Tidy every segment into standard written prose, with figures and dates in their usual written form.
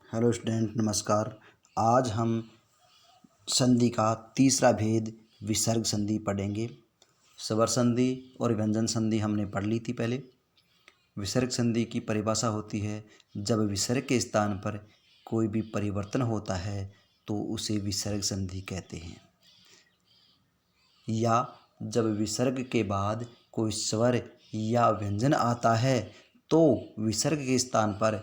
Hello student, नमस्कार। आज हम संधि का तीसरा भेद विसर्ग संधि पढ़ेंगे। स्वर संधि और व्यंजन संधि हमने पढ़ ली थी पहले। विसर्ग संधि की परिभाषा होती है जब विसर्ग के स्थान पर कोई भी परिवर्तन होता है तो उसे विसर्ग संधि कहते हैं, या जब विसर्ग के बाद कोई स्वर या व्यंजन आता है तो विसर्ग के स्थान पर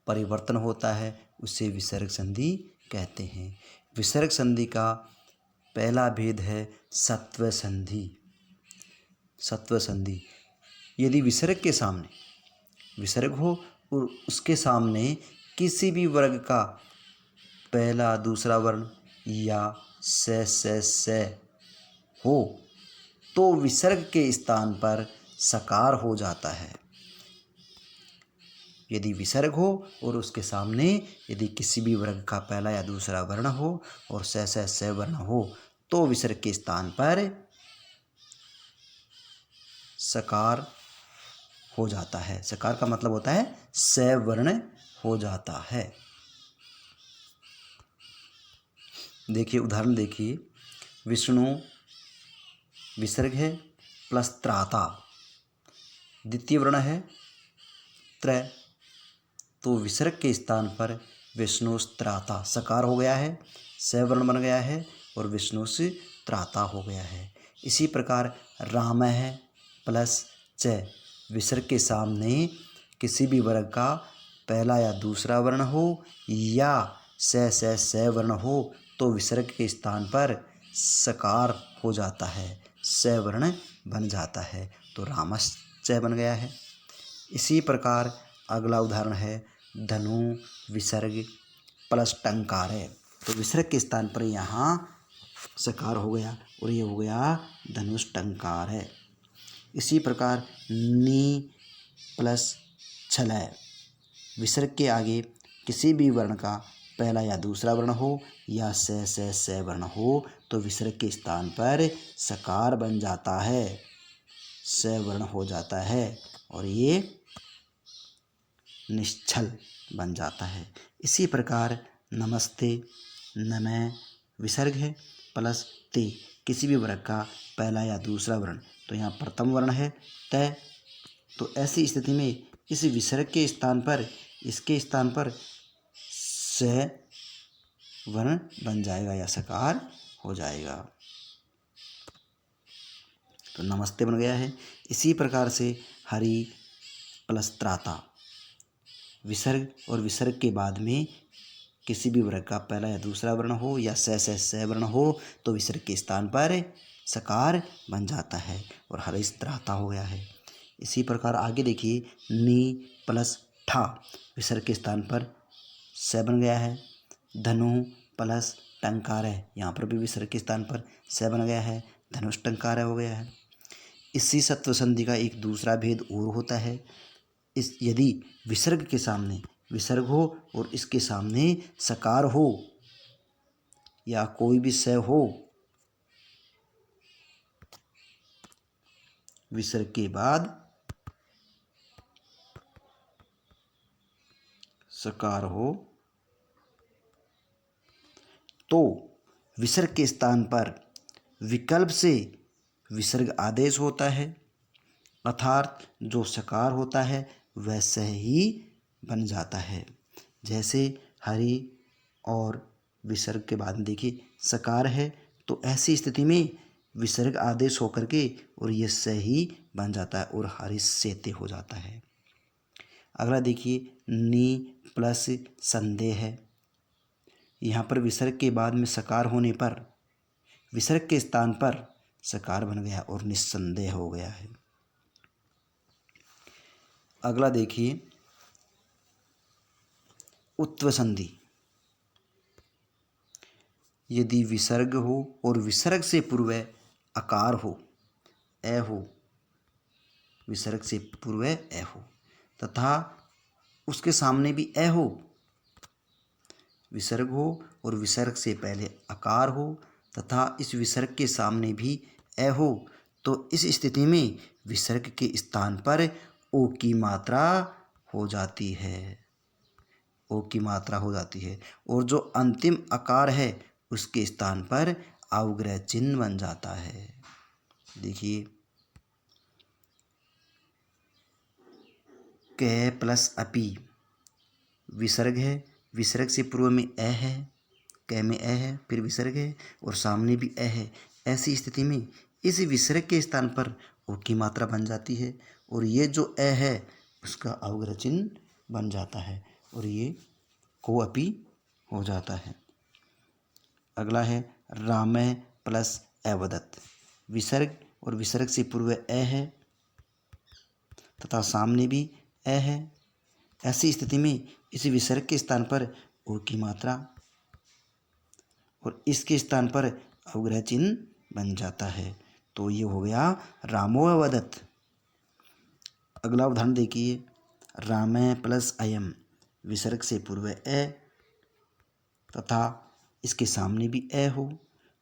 परिवर्तन होता है, उसे विसर्ग संधि कहते हैं। विसर्ग संधि का पहला भेद है सत्व संधि। सत्व संधि, यदि विसर्ग के सामने विसर्ग हो और उसके सामने किसी भी वर्ग का पहला दूसरा वर्ण या से हो तो विसर्ग के स्थान पर सकार हो जाता है। यदि विसर्ग हो और उसके सामने यदि किसी भी वर्ग का पहला या दूसरा वर्ण हो और से वर्ण हो तो विसर्ग के स्थान पर सकार हो जाता है। सकार का मतलब होता है से वर्ण हो जाता है। देखिए, उदाहरण देखिए। विष्णु विसर्ग है प्लस त्राता, द्वितीय वर्ण है त्र, तो विसर्ग के स्थान पर विष्णुस्त्राता सकार हो गया है, से वर्ण बन गया है और विष्णुस त्राता हो गया है। इसी प्रकार राम है प्लस च, विसर्ग के सामने किसी भी वर्ग का पहला या दूसरा वर्ण हो या से वर्ण हो तो विसर्ग के स्थान पर सकार हो जाता है, से वर्ण बन जाता है, तो रामश्च बन गया है। इसी प्रकार अगला उदाहरण है धनु विसर्ग प्लस टंकार है, तो विसर्ग के स्थान पर यहाँ सकार हो गया और ये हो गया धनुष टंकार है। इसी प्रकार नी प्लस छलय, विसर्ग के आगे किसी भी वर्ण का पहला या दूसरा वर्ण हो या से वर्ण हो तो विसर्ग के स्थान पर सकार बन जाता है, से वर्ण हो जाता है और ये निश्चल बन जाता है। इसी प्रकार नमस्ते नमः, विसर्ग है प्लस ते, किसी भी वर्ग का पहला या दूसरा वर्ण, तो यहाँ प्रथम वर्ण है तय, तो ऐसी स्थिति में इस विसर्ग के स्थान पर इसके स्थान पर से वर्ण बन जाएगा या सकार हो जाएगा, तो नमस्ते बन गया है। इसी प्रकार से हरि प्लस त्राता, विसर्ग और विसर्ग के बाद में किसी भी वर्ग का पहला या दूसरा वर्ण हो या से वर्ण हो तो विसर्ग के स्थान पर सकार बन जाता है और हरिश त्राता हो गया है। इसी प्रकार आगे देखिए, नी प्लस ठा, विसर्ग के स्थान पर से बन गया है। धनु प्लस टंकार है, यहाँ पर भी विसर्ग के स्थान पर से बन गया है, धनुष टंकार हो गया है। इसी सत्व संधि का एक दूसरा भेद और होता है। यदि विसर्ग के सामने विसर्ग हो और इसके सामने सकार हो या कोई भी से हो, विसर्ग के बाद सकार हो तो विसर्ग के स्थान पर विकल्प से विसर्ग आदेश होता है, अर्थात जो सकार होता है वैसे ही बन जाता है। जैसे हरि और विसर्ग के बाद देखिए सकार है, तो ऐसी स्थिति में विसर्ग आदेश होकर के और ये से ही बन जाता है और हरि सेते हो जाता है। अगला देखिए, नी प्लस संदेह है, यहाँ पर विसर्ग के बाद में सकार होने पर विसर्ग के स्थान पर सकार बन गया और निस्संदेह हो गया है। अगला देखिए उत्व संधि, यदि विसर्ग हो और विसर्ग से पूर्व अकार हो, ए हो, विसर्ग से पूर्व ए हो तथा उसके सामने भी ए हो, विसर्ग हो और विसर्ग से पहले अकार हो तथा इस विसर्ग के सामने भी ए हो, तो इस स्थिति में विसर्ग के स्थान पर ओ की मात्रा हो जाती है। ओ की मात्रा हो जाती है। और जो अंतिम आकार है उसके स्थान पर अवग्रह चिन्ह बन जाता है। देखिए क प्लस अपी विसर्ग है, विसर्ग से पूर्व में अ है, क में अ है, फिर विसर्ग है और सामने भी अ है। ऐसी स्थिति में इस विसर्ग के स्थान पर ओ की मात्रा बन जाती है और ये जो अ है उसका अवग्रह चिन्ह बन जाता है और ये को अपी हो जाता है। अगला है रामः प्लस अवदत्। विसर्ग और विसर्ग से पूर्व अ है तथा सामने भी अ है। ऐसी स्थिति में इस विसर्ग के स्थान पर ओ की मात्रा और इसके स्थान पर अवग्रह चिन्ह बन जाता है। तो ये हो गया रामो अवदत्। अगला उदाहरण देखिए रामः प्लस अयम। विसर्ग से पूर्व अ तथा इसके सामने भी अ हो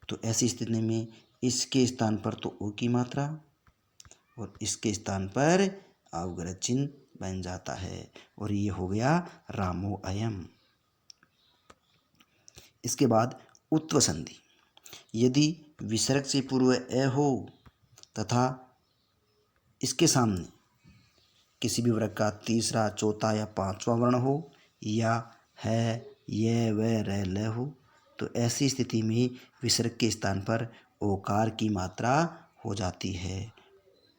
तो ऐसी स्थिति में इसके स्थान पर तो ओ की मात्रा और इसके स्थान पर अवग्रह चिन्ह बन जाता है और ये हो गया रामो अयम। इसके बाद उत्व संधि। यदि विसर्ग से पूर्व अ हो तथा इसके सामने किसी भी वर्ग का तीसरा, चौथा या पांचवा वर्ण हो या है, ये, व, र, ल हो तो ऐसी स्थिति में विसर्ग के स्थान पर ओकार की मात्रा हो जाती है।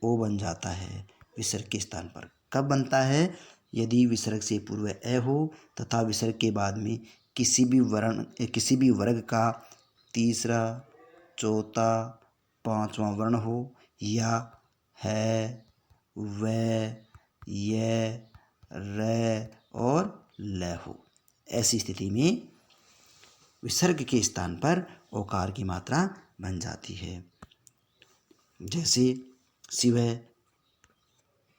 ओ बन जाता है विसर्ग के स्थान पर। कब बनता है? यदि विसर्ग से पूर्व अ हो तथा विसर्ग के बाद में किसी भी वर्ग का तीसरा, चौथा, पांचवा वर्ण हो या है, व, ये, र और ल हो। ऐसी स्थिति में विसर्ग के स्थान पर ओकार की मात्रा बन जाती है। जैसे शिव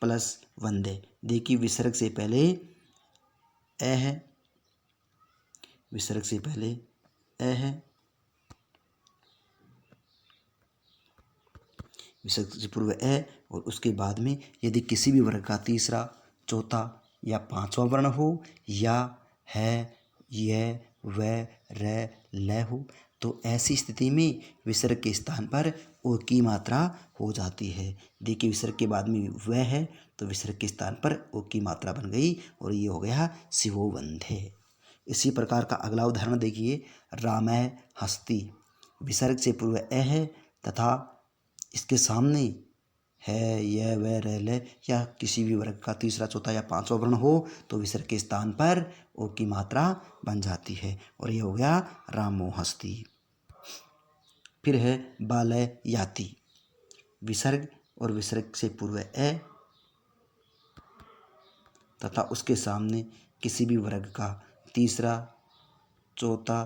प्लस वंदे। देखिए विसर्ग से पहले अ है, विसर्ग से पहले अ है, विसर्ग से पूर्व अ और उसके बाद में यदि किसी भी वर्ग का तीसरा, चौथा या पांचवा वर्ण हो या है, यह, व, र, ल हो तो ऐसी स्थिति में विसर्ग के स्थान पर ओ की मात्रा हो जाती है। देखिए विसर्ग के बाद में व है तो विसर्ग के स्थान पर ओ की मात्रा बन गई और ये हो गया शिवो वंदे। इसी प्रकार का अगला उदाहरण देखिए रामः हस्ति। विसर्ग से पूर्व अ है तथा इसके सामने है, यह, व, र, ल या किसी भी वर्ग का तीसरा, चौथा या पांचवा वर्ण हो तो विसर्ग के स्थान पर ओ की मात्रा बन जाती है और ये हो गया रामो हस्ति। फिर है बालय याति। विसर्ग और विसर्ग से पूर्व अ तथा उसके सामने किसी भी वर्ग का तीसरा, चौथा,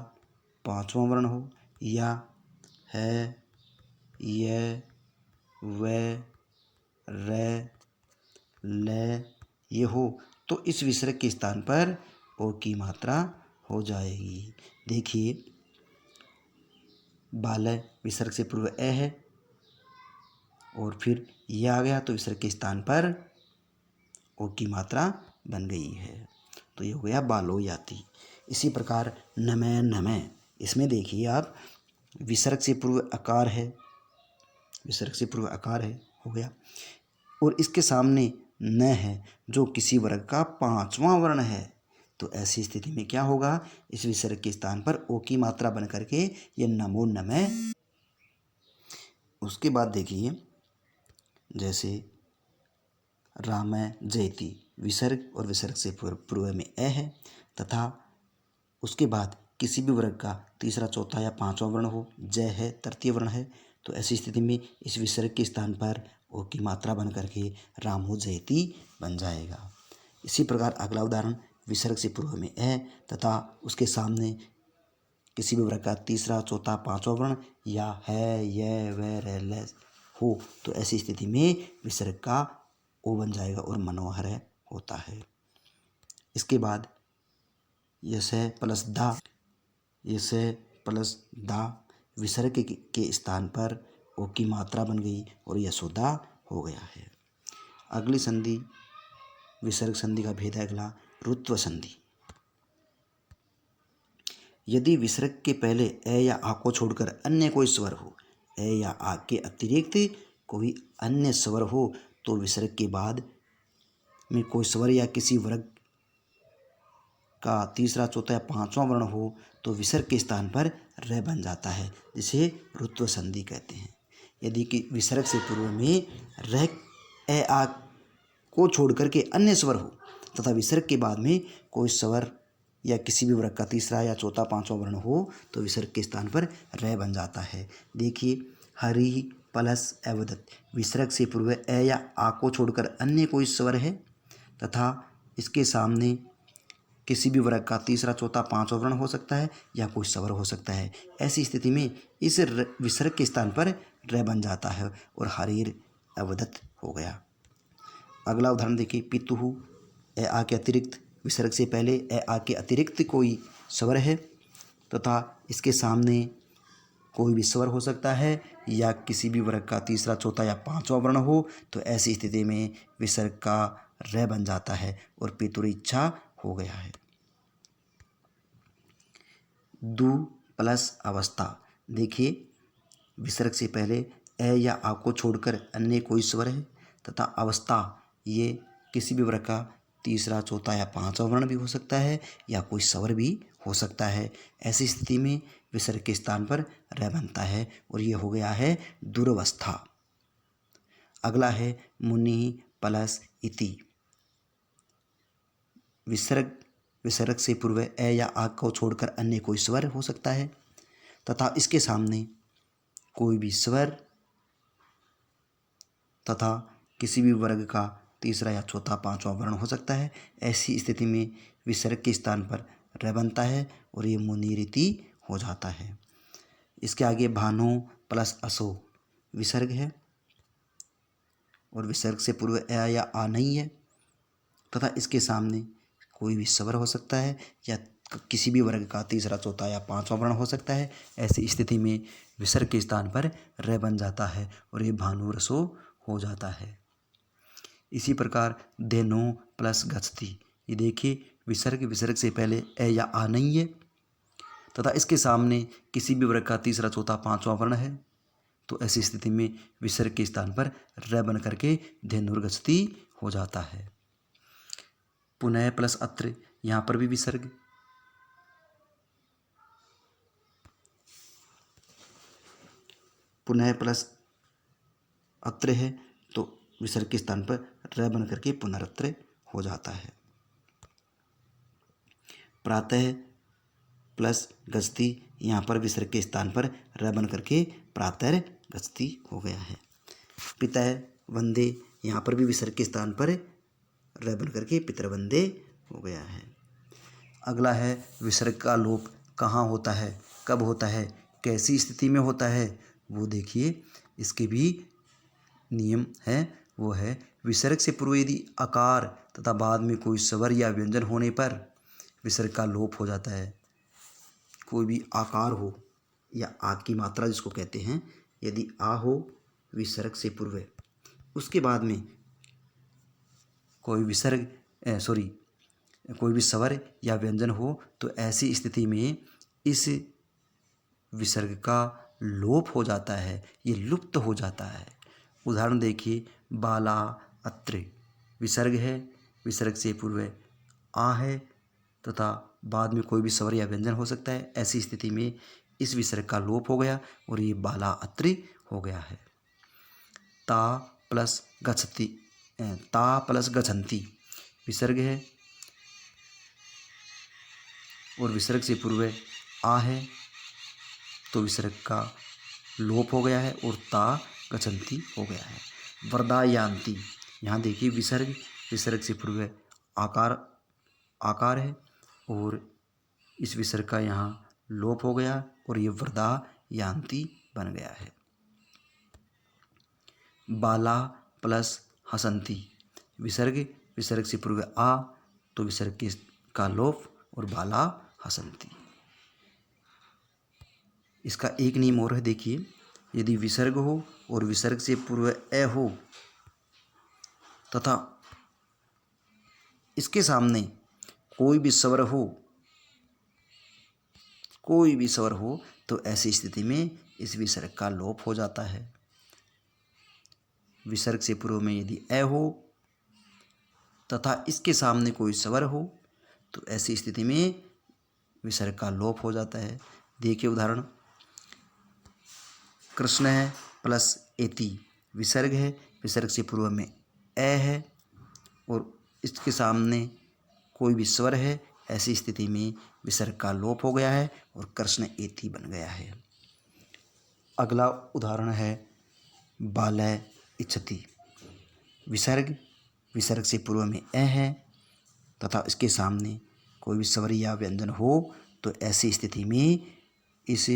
पांचवा वर्ण हो या है, यह, व, र, ल ये हो तो इस विसर्ग के स्थान पर ओ की मात्रा हो जाएगी। देखिए बालय विसर्ग से पूर्व अ है और फिर यह आ गया तो विसर्ग के स्थान पर ओ की मात्रा बन गई है तो ये हो गया बालो याति। इसी प्रकार नमः नमः। इसमें देखिए आप विसर्ग से पूर्व आकार है, विसर्ग से पूर्व आकार है हो गया और इसके सामने न है जो किसी वर्ग का पांचवा वर्ण है तो ऐसी स्थिति में क्या होगा? इस विसर्ग के स्थान पर ओ की मात्रा बन करके ये नमो नमः। उसके बाद देखिए जैसे राम जयति। विसर्ग और विसर्ग से पूर्व में अ है तथा उसके बाद किसी भी वर्ग का तीसरा, चौथा या पांचवा वर्ण हो, जय है तृतीय वर्ण है तो ऐसी स्थिति में इस विसर्ग के स्थान पर ओ की मात्रा बन करके रामो जयति बन जाएगा। इसी प्रकार अगला उदाहरण विसर्ग से पूर्व में अ तथा उसके सामने किसी भी वर्ग का तीसरा, चौथा, पांचवा वर्ण या है, यह, व, र, ल हो तो ऐसी स्थिति में विसर्ग का ओ बन जाएगा और मनोहर होता है। इसके बाद यस प्लस दा, यस प्लस दा विसर्ग के स्थान पर ओ की मात्रा बन गई और यशोदा हो गया है। अगली संधि विसर्ग संधि का भेद है अगला रुत्व संधि। यदि विसर्ग के पहले ए या आ को छोड़कर अन्य कोई स्वर हो, ए या आ के अतिरिक्त कोई अन्य स्वर हो, तो विसर्ग के बाद में कोई स्वर या किसी वर्ग का तीसरा, चौथा या पांचवा वर्ण हो, तो विसर्ग के स्थान पर र बन जाता है, जिसे रुत्व संधि कहते हैं। यदि कि विसर्ग से पूर्व में र ए आ को छोड़कर के अन्य स्वर हो तथा विसर्ग के बाद में कोई स्वर या किसी भी वर्ग का तीसरा या चौथा, पांचवा वर्ण हो, तो विसर्ग के स्थान पर र बन जाता है। देखिए, हरि प्लस अवदत, विसर्ग से पूर्व ए या आ को छोड़कर अन्य कोई स्वर है तथा इसके सामने किसी भी वर्ग का तीसरा, चौथा, पांचवा वर्ण हो सकता है या कोई स्वर हो सकता है। ऐसी स्थिति में इस विसर्ग के स्थान पर र बन जाता है और हरिर अवदत हो गया। अगला उदाहरण देखिए, पितुहु, ए आ के अतिरिक्त, विसर्ग से पहले ए आ के अतिरिक्त कोई स्वर है तथा इसके सामने कोई भी स्वर हो सकता है या किसी भी वर्ग का तीसरा, चौथा या पांचवा वर्ण हो, तो ऐसी स्थिति में विसर्ग का र बन जाता है और पितुरिच्छा हो गया है। दु प्लस अवस्था, देखिए, विसर्ग से पहले ए या आ को छोड़कर अन्य कोई स्वर है तथा अवस्था ये किसी भी वर्ग का तीसरा, चौथा या पांचवा वर्ण भी हो सकता है या कोई स्वर भी हो सकता है। ऐसी स्थिति में विसर्ग के स्थान पर र बनता है और ये हो गया है दुरवस्था। अगला है मुनि प्लस इति, विसर्ग से पूर्व ए या आ को छोड़कर अन्य कोई स्वर हो सकता है तथा इसके सामने कोई भी स्वर तथा किसी भी वर्ग का तीसरा या चौथा, पांचवा वर्ण हो सकता है। ऐसी स्थिति में विसर्ग के स्थान पर र बनता है और ये मुनिरिति हो जाता है। इसके आगे भानु प्लस असो, विसर्ग है और विसर्ग से पूर्व ए या आ नहीं है तथा इसके सामने कोई भी स्वर हो सकता है या किसी भी वर्ग का तीसरा, चौथा या पांचवा वर्ण हो सकता है। ऐसी स्थिति में विसर्ग के स्थान पर र बन जाता है और ये भानुरसो हो जाता है। इसी प्रकार धेनु प्लस गच्छति, ये देखिए, विसर्ग से पहले ए या आ नहीं है तथा इसके सामने किसी भी वर्ग का तीसरा, चौथा, पांचवा वर्ण है, तो ऐसी स्थिति में विसर्ग के स्थान पर र बन करके धेनुर्गच्छति हो जाता है। पुनः प्लस अत्र, यहाँ पर भी विसर्ग, पुनः प्लस अत्र है तो विसर्ग के स्थान पर र बन करके पुनरत्र हो जाता है। प्रातः प्लस गच्छति, यहाँ पर विसर्ग के स्थान पर र बन करके प्रातः गच्छति हो गया है। पितः वंदे, यहाँ पर भी विसर्ग के स्थान पर र बन करके पितृवंदे हो गया है। अगला है विसर्ग का लोप कहाँ होता है, कब होता है, कैसी स्थिति में होता है, वो देखिए। इसके भी नियम है, वो है विसर्ग से पूर्व यदि आकार तथा बाद में कोई स्वर या व्यंजन होने पर विसर्ग का लोप हो जाता है। कोई भी आकार हो या आ की मात्रा जिसको कहते हैं, यदि आ हो विसर्ग से पूर्व, उसके बाद में कोई कोई भी स्वर या व्यंजन हो, तो ऐसी स्थिति में इस विसर्ग का लोप हो जाता है, ये लुप्त हो जाता है। उदाहरण देखिए, बाला अत्र, विसर्ग है, विसर्ग से पूर्व आ है तथा बाद में कोई भी स्वर या व्यंजन हो सकता है। ऐसी स्थिति में इस विसर्ग का लोप हो गया और ये बाला अत्र हो गया है। ता प्लस गच्छति, ता प्लस गच्छन्ति, विसर्ग है और विसर्ग से पूर्व आ है तो विसर्ग का लोप हो गया है और ता गच्छन्ति हो गया है। वर्धायान्ति, यहाँ देखिए, विसर्ग से पूर्व आकार है और इस विसर्ग का यहाँ लोप हो गया और ये वर्धायान्ति बन गया है। बाला प्लस हसन्ति, विसर्ग से पूर्व आ तो विसर्ग का लोप और बाला हसन्ति। इसका एक नियम और है, देखिए, यदि विसर्ग हो और विसर्ग से पूर्व ए हो तथा इसके सामने कोई भी स्वर हो कोई भी स्वर हो तो ऐसी स्थिति में इस विसर्ग का लोप हो जाता है। विसर्ग से पूर्व में यदि ए हो तथा इसके सामने कोई स्वर हो तो ऐसी स्थिति में विसर्ग का लोप हो जाता है। देखिए उदाहरण, कृष्ण है प्लस एति, विसर्ग है, विसर्ग से पूर्व में ए है और इसके सामने कोई भी स्वर है, ऐसी स्थिति में विसर्ग का लोप हो गया है और कृष्ण एति बन गया है। अगला उदाहरण है बालय इच्छति, विसर्ग, विसर्ग से पूर्व में ए है तथा इसके सामने कोई भी स्वर या व्यंजन हो तो ऐसी स्थिति में इस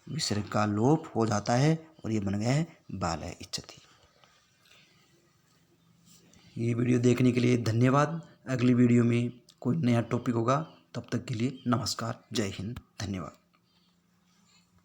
विसर्ग का लोप हो जाता है और ये बन गया है बालय इच्छति। ये वीडियो देखने के लिए धन्यवाद। अगली वीडियो में कोई नया टॉपिक होगा, तब तक के लिए नमस्कार, जय हिंद, धन्यवाद।